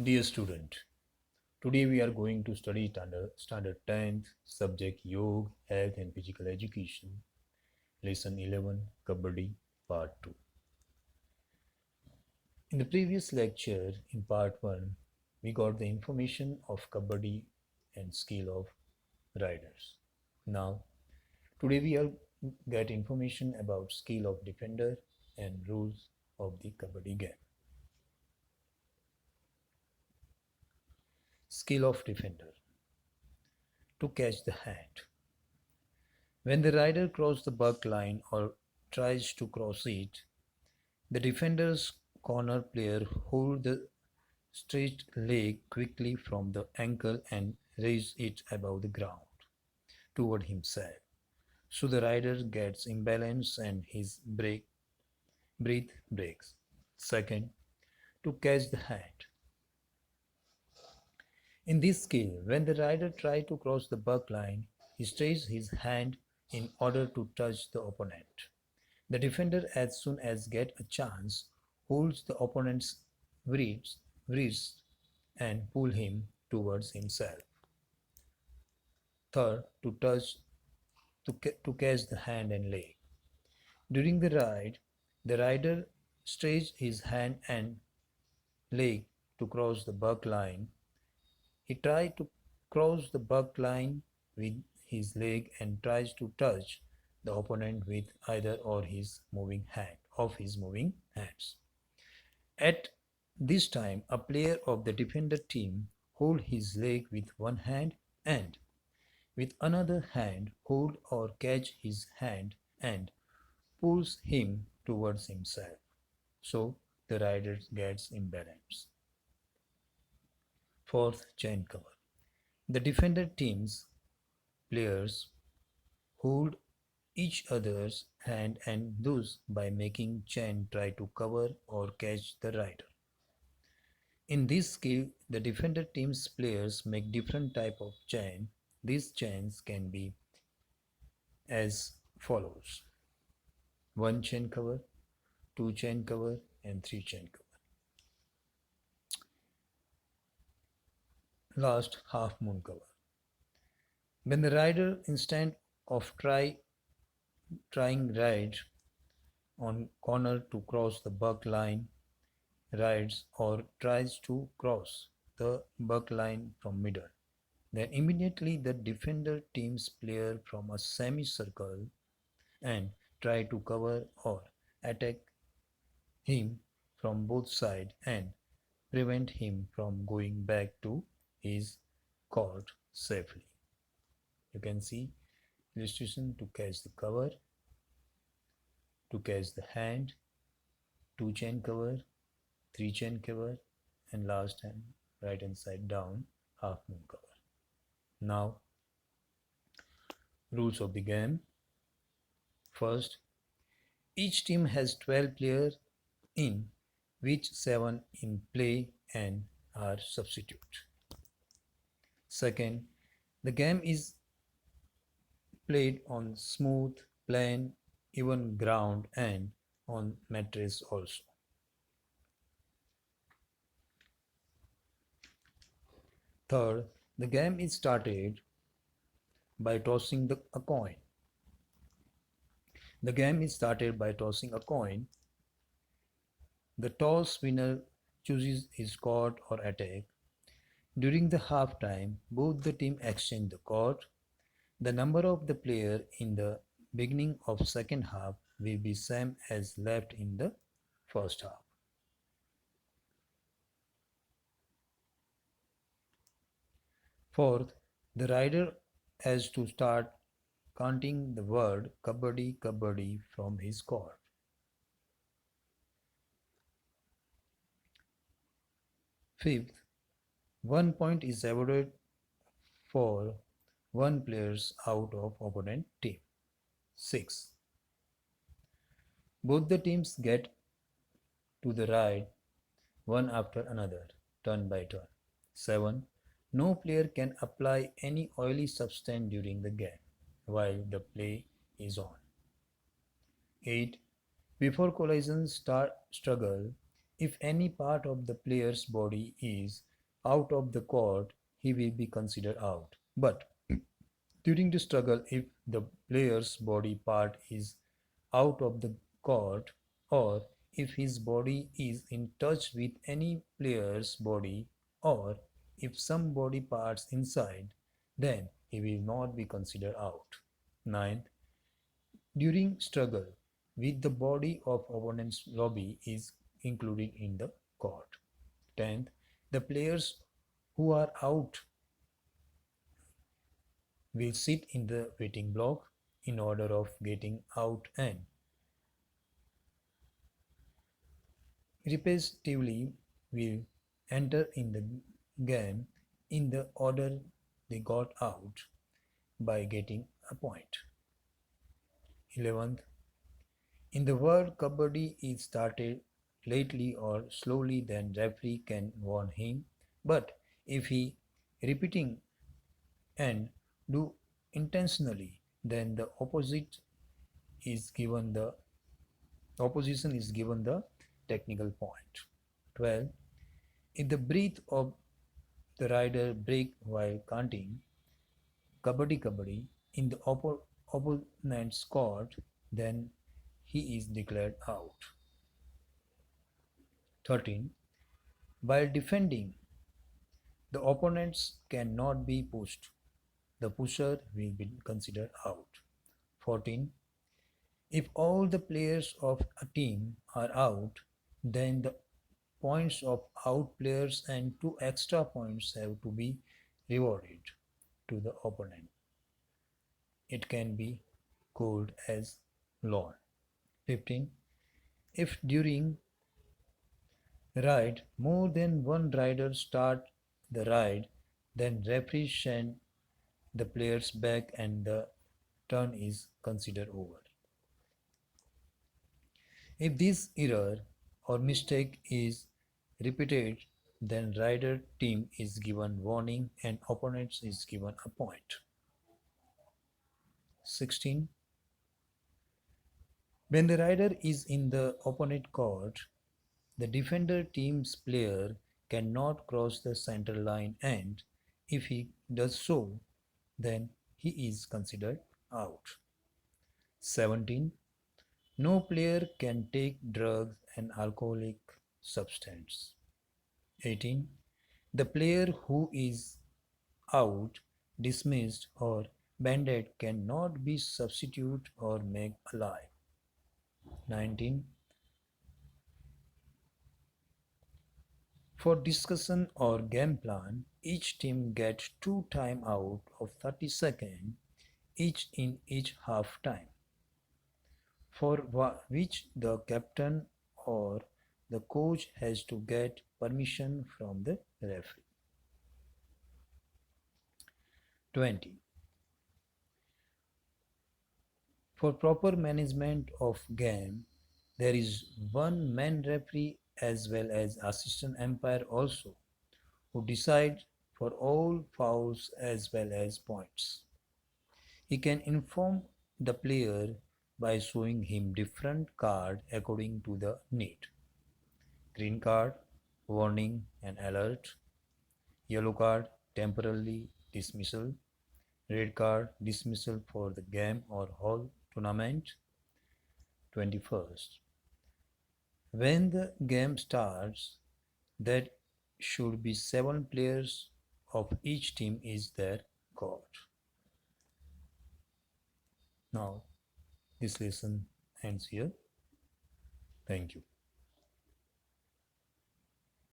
Dear student, today we are going to study standard 10th subject Yoga, Health and Physical Education, lesson 11 Kabaddi part 2. In the previous lecture in part 1, we got the information of Kabaddi and skill of riders. Now, today we will get information about skill of defender and rules of the Kabaddi game. Skill of defender to catch the hand. When the rider crosses the buck line or tries to cross it, the defender's corner player holds the stretched leg quickly from the ankle and raises it above the ground toward himself. So the rider gets imbalanced and his breath breaks. Second, to catch the hand. In this skill, when the rider tries to cross the buck line, he stretches his hand in order to touch the opponent. The defender, as soon as get a chance, holds the opponent's wrist and pull him towards himself. Third, to touch to catch the hand and leg. During the ride, the rider stretches his hand and leg to cross the buck line. He tries to cross the buck line with his leg and tries to touch the opponent with either or his moving hand of his moving hands. At this time, a player of the defender team hold his leg with one hand and with another hand hold or catch his hand and pulls him towards himself. So the rider gets imbalanced. Fourth, chain cover. The defender team's players hold each other's hand and thus by making chain try to cover or catch the rider. In this skill, the defender team's players make different type of chain. These chains can be as follows: 1 chain cover, 2 chain cover and 3 chain cover. Last, half moon cover. When the rider instead of trying ride on corner to cross the buck line rides or tries to cross the buck line from middle, then immediately the defender team's player from a semicircle and try to cover or attack him from both sides and prevent him from going back to his court safely. You can see illustration to catch the cover, to catch the hand, 2 chain cover, 3 chain cover and last hand right hand side down half moon cover. Now rules of the game. First, each team has 12 players in which 7 in play and are substitute. Second, the game is played on smooth, plain, even ground and on mattress also. Third, the game is started by tossing a coin. The game is started by tossing a coin. The toss winner chooses his court or attack. During the half time, both the team exchange the court. The number of the player in the beginning of second half will be same as left in the first half. Fourth, the rider has to start counting the word Kabaddi Kabaddi from his court. Fifth, 1 point is awarded for one players out of opponent team. 6. Both the teams get to the ride one after another, turn by turn. 7. No player can apply any oily substance during the game while the play is on. 8. Before collision struggle, If any part of the player's body is out of the court, he will be considered out. But during the struggle, if the player's body part is out of the court, or if his body is in touch with any player's body, or if some body parts inside, then he will not be considered out. Ninth, during struggle with the body of opponent's lobby is included in the court. 10th, the players who are out will sit in the waiting block in order of getting out and repetitively will enter in the game in the order they got out by getting a point. 11th, in the world Kabaddi is started lately or slowly, then referee can warn him, but if he repeating and do intentionally, then the is given the opposition is given the technical point. 12. If the breath of the rider break while counting Kabaddi Kabaddi in the opponent's court, then he is declared out. 13. While defending, the opponents cannot be pushed. The pusher will be considered out. 14. If all the players of a team are out, then the points of out players and 2 extra points have to be rewarded to the opponent. It can be called as loan. 15. If during ride more than one rider start the ride, then referee send the players back and the turn is considered over. If this error or mistake is repeated, then rider team is given warning and opponents is given a point. 16. When the rider is in the opponent court, the defender team's player cannot cross the center line, and if he does so, then he is considered out. 17. No player can take drugs and alcoholic substance. 18. The player who is out, dismissed or banned cannot be substituted or made alive. 19. For discussion or game plan, each team gets 2 timeouts of 30 seconds each in each half time, for which the captain or the coach has to get permission from the referee. 20. For proper management of game, there is one man referee as well as assistant umpire also, who decide for all fouls as well as points. He can inform the player by showing him different card according to the need. Green card, warning and alert. Yellow card, temporarily dismissal. Red card, dismissal for the game or whole tournament. 21st. When the game starts, there should be 7 players of each team is their court. Now, this lesson ends here. Thank you.